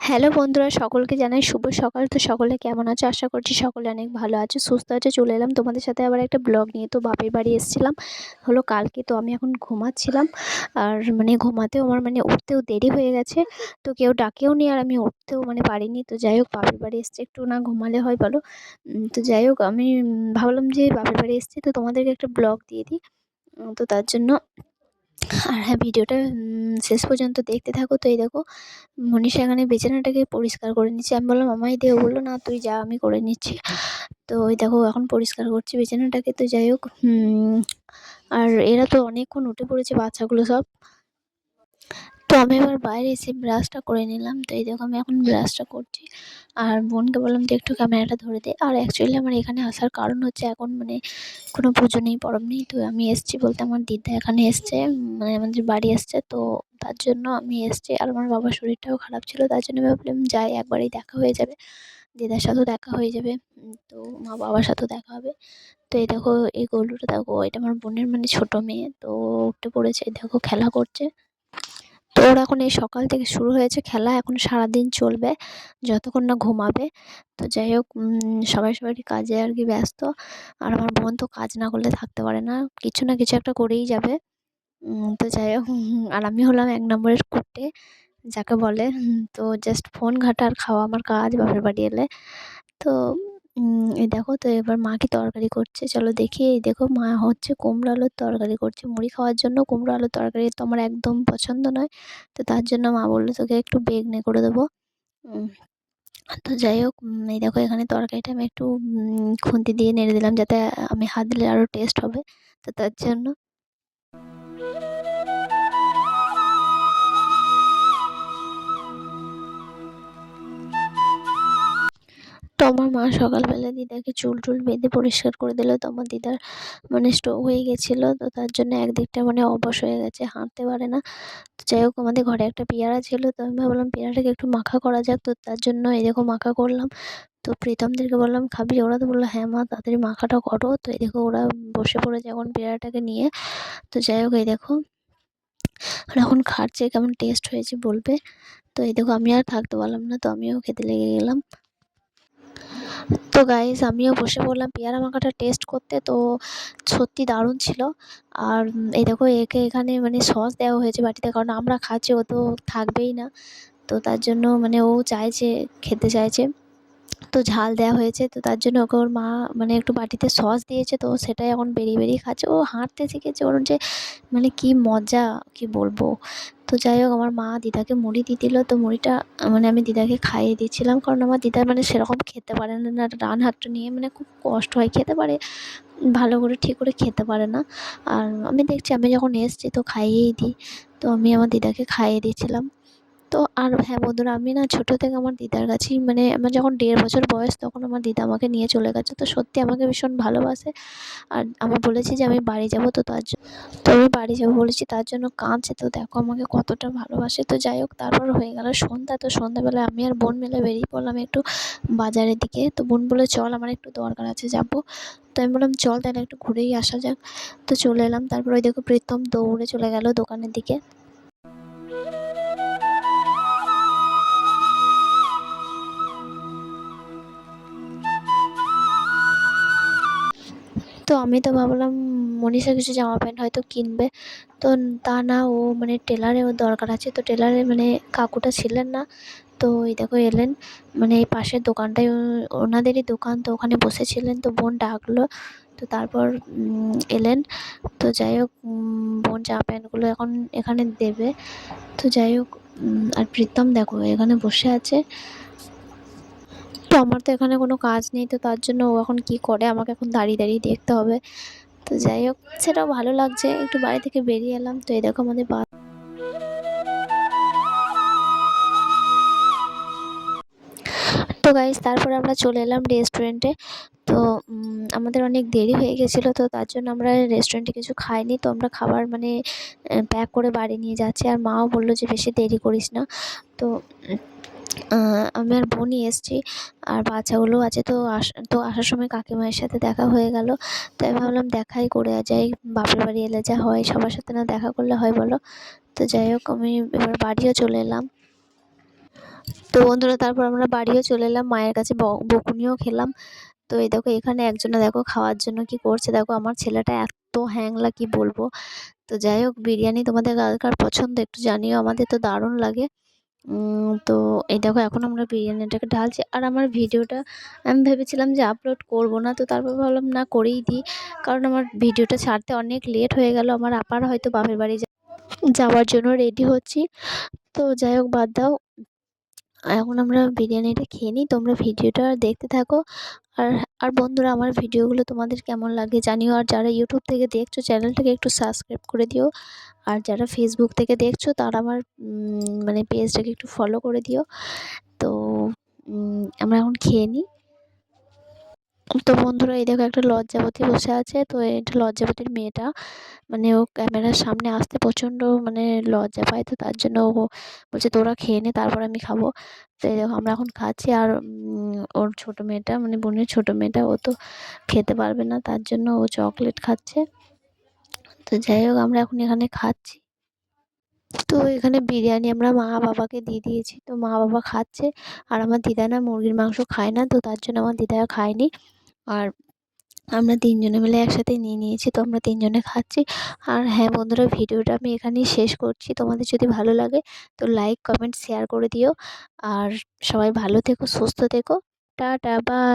Hello বন্ধুরা, সকলকে জানাই শুভ সকাল। তো সকলে কেমন আছো? আশা করছি সকলে অনেক ভালো আছো, সুস্থ আছো। চলে এলাম তোমাদের সাথে আবার একটা ব্লগ নিয়ে। তো বাপের বাড়ি এসেছিলাম হলো কালকে। তো আমি এখন ঘুমাচ্ছিলাম, আর ঘুমাতেও আমার উঠতেও দেরি হয়ে গেছে। তো কেউ ডাকেও নি, আর আমি উঠতেও পারিনি। তো যাই হোক, বাপের বাড়ি এসছে, একটু না ঘুমালে হয় বলো? তো যাই হোক, আমি ভাবলাম যে বাপের বাড়ি এসছি তো তোমাদেরকে একটা ব্লগ দিয়ে দিই। তো তার জন্য, আর হ্যাঁ, ভিডিওটা শেষ পর্যন্ত দেখতে থাকো। তো এই দেখো, মনীষা এখানে বিছানাটাকে পরিষ্কার করে নিচ্ছে। আমি বললাম আমায় দে, ও বললো না তুই যা, আমি করে নিচ্ছি। তো ওই দেখো এখন পরিষ্কার করছি বিছানাটাকে। তো যাই হোক, আর এরা তো অনেকক্ষণ উঠে পড়েছে বাচ্চাগুলো সব। তো আমি এবার বাইরে এসে ব্রাশটা করে নিলাম। তো এই দেখো, আমি এখন ব্রাশটা করছি, আর বোনকে বললাম যে একটু ক্যামেরাটা ধরে দে। আর অ্যাকচুয়ালি আমার এখানে আসার কারণ হচ্ছে, এখন কোনো পুজো নেই, পরব নেই। তো আমি এসেছি বলতে, আমার দিদা এখানে এসছে, আমাদের বাড়ি এসছে। তো তার জন্য আমি এসছি। আর আমার বাবার শরীরটাও খারাপ ছিল, তার জন্য ভাবলাম যাই, একবারেই দেখা হয়ে যাবে, দিদার সাথেও দেখা হয়ে যাবে, তো মা বাবার সাথেও দেখা হবে। তো এই দেখো, এই গরুটা দেখো, এটা আমার বোনের ছোট মেয়ে। তো উঠে পড়েছে, এই দেখো খেলা করছে। তো ওর এখন এই সকাল থেকে শুরু হয়েছে খেলা, এখন সারাদিন চলবে যতক্ষণ না ঘুমাবে। তো যাই হোক, সবাই সবারই কাজে আর কি ব্যস্ত। আর আমার বোন তো কাজ না করলে থাকতে পারে না, কিছু না কিছু একটা করেই যাবে। তো যাই হোক, আর আমি হলাম ১ নম্বরের কুটে যাকে বলে। তো জাস্ট ফোন ঘাঁটা আর খাওয়া আমার কাজ বাপের বাড়ি এলে। তো এই দেখো, তো এবার মা কি তরকারি করছে চলো দেখি। এই দেখো, মা হচ্ছে কুমড়ো আলুর তরকারি করছে মুড়ি খাওয়ার জন্য। কুমড়ো আলুর তরকারি তো আমার একদম পছন্দ নয়। তো তার জন্য মা বললো তোকে একটু বেগনে করে দেবো। উম, তো যাই হোক, এই দেখো এখানে তরকারিটা আমি একটু খুন্তি দিয়ে নেড়ে দিলাম, যাতে আমি হাত দিলে আরও টেস্ট হবে। তো তার জন্য, তো আমার মা সকালবেলা দিদাকে চুল টুল বেঁধে পরিষ্কার করে দিল। তো আমার দিদার স্ট্রোক হয়ে গেছিলো, তো তার জন্য একদিকটা অবশ হয়ে গেছে, হাঁটতে পারে না। তো যাই হোক, আমাদের ঘরে একটা পেয়ারা ছিল, তো আমি ভাবলাম পেয়ারাটাকে একটু মাখা করা যাক। তো তার জন্য এই দেখো মাখা করলাম। তো প্রীতমদেরকে বললাম খাবি? ওরা তো বললো হ্যাঁ মা, তাড়াতাড়ি মাখাটা করো। তো এই দেখো, ওরা বসে পড়েছে এখন পেয়ারাটাকে নিয়ে। তো যাই হোক, এই দেখো, আর এখন খাচ্ছে, কেমন টেস্ট হয়েছে বলবে। তো এই দেখো, আমি আর থাকতে পারলাম না, তো আমিও খেতে লেগে গেলাম। তো গাইস, আমিও বসে পড়লাম পেয়ারা মাখাটা টেস্ট করতে। তো সত্যি দারুণ ছিল। আর এই দেখো, একে এখানে সস দেওয়া হয়েছে বাটিতে, কারণ আমরা খাচ্ছি, ও তো থাকবেই না। তো তার জন্য ও চাইছে, খেতে চাইছে। তো ঝাল দেওয়া হয়েছে, তো তার জন্য ওকে ওর মা একটু বাটিতে সস দিয়েছে। তো সেটাই এখন বেরিয়ে বেরিয়ে খাচ্ছে। ও হাঁটতে শিখেছে, ওর যে কি মজা, কি বলবো। তো যাই হোক, আমার মা দিদাকে মুড়ি দিয়ে দিল। তো মুড়িটা আমি দিদাকে খাইয়ে দিচ্ছিলাম, কারণ আমার দিদা সেরকম খেতে পারে না, ডান হাতটা নিয়ে খুব কষ্ট হয়, খেতে পারে ভালো করে, ঠিক করে খেতে পারে না। আর আমি দেখছি, আমি যখন এসছি তো খাইয়েই দিই। তো আমি আমার দিদাকে খাইয়ে দিচ্ছিলাম। তো আর হ্যাঁ বন্ধুরা, আমি না ছোটো থেকে আমার দিদার কাছেই, আমার যখন ১.৫ বছর বয়স, তখন আমার দিদা আমাকে নিয়ে চলে গেছে। তো সত্যি আমাকে ভীষণ ভালোবাসে। আর আমি বলেছি যে আমি বাড়ি যাব, তো তার জন্য, তো আমি বাড়ি যাবো বলেছি, তার জন্য কাঁদছে। তো দেখো আমাকে কতটা ভালোবাসে। তো যাই হোক, তারপর হয়ে গেল সন্ধ্যা। তো সন্ধ্যাবেলা আমি আর বোন মিলে বেরিয়ে পড়লাম একটু বাজারের দিকে। তো বোন বলে চল, আমার একটু দরকার আছে, যাবো। তো আমি বললাম চল তাহলে একটু ঘুরেই আসা যাক। তো চলে এলাম। তারপর ওই দেখো, প্রীতম দৌড়ে চলে গেল দোকানের দিকে। তো আমি তো ভাবলাম মনীষা কিছু জামা প্যান্ট হয়তো কিনবে। তো তা না, ও টেলারে ওর দরকার আছে। তো টেলারে কাকুটা ছিলেন না। তো এই দেখো এলেন, এই পাশের দোকানটায় ওনাদেরই দোকান। তো ওখানে বসেছিলেন, তো বোন ডাকলো। তো তারপর এলেন। তো যাই হোক, বোন জামা প্যান্টগুলো এখন এখানে দেবে। তো যাই হোক, আর প্রীতম দেখো এখানে বসে আছে। তো আমার তো এখানে কোনো কাজ নেই, তো তার জন্য ও এখন কী করে, আমাকে এখন দাঁড়িয়ে দাঁড়িয়ে দেখতে হবে। তো যাই হোক, সেটাও ভালো লাগছে। একটু বাড়ি থেকে বেরিয়ে এলাম। তো এই দেখো আমাদের তো গাইস, তারপরে আমরা চলে এলাম রেস্টুরেন্টে। তো আমাদের অনেক দেরি হয়ে গেছিলো, তো তার জন্য আমরা রেস্টুরেন্টে কিছু খাইনি। তো আমরা খাবার প্যাক করে বাড়ি নিয়ে যাচ্ছি। আর মাও বললো যে বেশি দেরি করিস না। তো আমি আর বোনই এসেছি, আর বাচ্চাগুলোও আছে। তো আসার সময় কাকিমায়ের সাথে দেখা হয়ে গেল। তো আমি ভাবলাম দেখাই করে যাই, বাপের বাড়ি এলে যা হয়, সবার সাথে না দেখা করলে হয় বলো? তো যাই হোক, আমি এবার বাড়িও চলে এলাম। তো বন্ধুরা তারপর আমরা বাড়িও চলে এলাম, মায়ের কাছে বকুনিও খেলাম। তো এই দেখো এখানে একজনে দেখো খাওয়ার জন্য কি করছে, দেখো আমার ছেলেটা এত হ্যাংলা কি বলবো। তো যাই হোক, বিরিয়ানি তোমাদের কার কার পছন্দ একটু জানিও, আমাদের তো দারুণ লাগে। তো এই দেখো এখন আমরা বিরিয়ানিটাকে ঢালছি। আর আমার ভিডিওটা আমি ভেবেছিলাম যে আপলোড করব না, তো তারপর ভাবলাম না করেই দিই, কারণ আমার ভিডিওটা ছাড়তে অনেক লেট হয়ে গেল। আমার আপার হয়তো বাপের বাড়ি যাওয়ার জন্য রেডি হচ্ছি। তো যাই হোক বাদ দাও, এখন আমরা বিরিয়ানিটা খেয়ে নিই, তোমরা ভিডিওটা দেখতে থাকো। আর আর বন্ধুরা আমার ভিডিওগুলো তোমাদের কেমন লাগে জানিও। আর যারা ইউটিউব থেকে দেখছো চ্যানেলটাকে একটু সাবস্ক্রাইব করে দিও। আর যারা ফেসবুক থেকে দেখছো তারা আমার মানে পেজটাকে একটু ফলো করে দিও। তো আমরা এখন খেয়ে নিই। তো বন্ধুরা এই দেখো একটা লজ্জাবতী বসে আছে, তো এটা লজ্জাবতীর মেয়েটা, মানে ও ক্যামেরার সামনে আসতে প্রচণ্ড মানে লজ্জা পায়, তো তার জন্য ও বলছে তোরা খেয়ে নে তারপর আমি খাবো। তো এই দেখো আমরা এখন খাচ্ছি। আর ওর ছোটো মেয়েটা মানে বোনের ছোটো মেয়েটা ও তো খেতে পারবে না, তার জন্য ও চকলেট খাচ্ছে। তো যাই হোক আমরা এখন এখানে খাচ্ছি। তো এখানে বিরিয়ানি আমরা মা বাবাকে দিয়ে দিয়েছি, তো মা বাবা খাচ্ছে। আর আমার দিদা না মুরগির মাংস খায় না, তো তার জন্য আমার দিদা খায়নি। আর আমরা ৩ জনে মিলে একসাথে নিয়ে নিয়েছি, তো আমরা ৩ জনে খাচ্ছি। আর হ্যাঁ বন্ধুরা, ভিডিওটা আমি এখানেই শেষ করছি। তোমাদের যদি ভালো লাগে তো লাইক, কমেন্ট, শেয়ার করে দিও। আর সবাই ভালো থেকো, সুস্থ থেকো। Tata, by.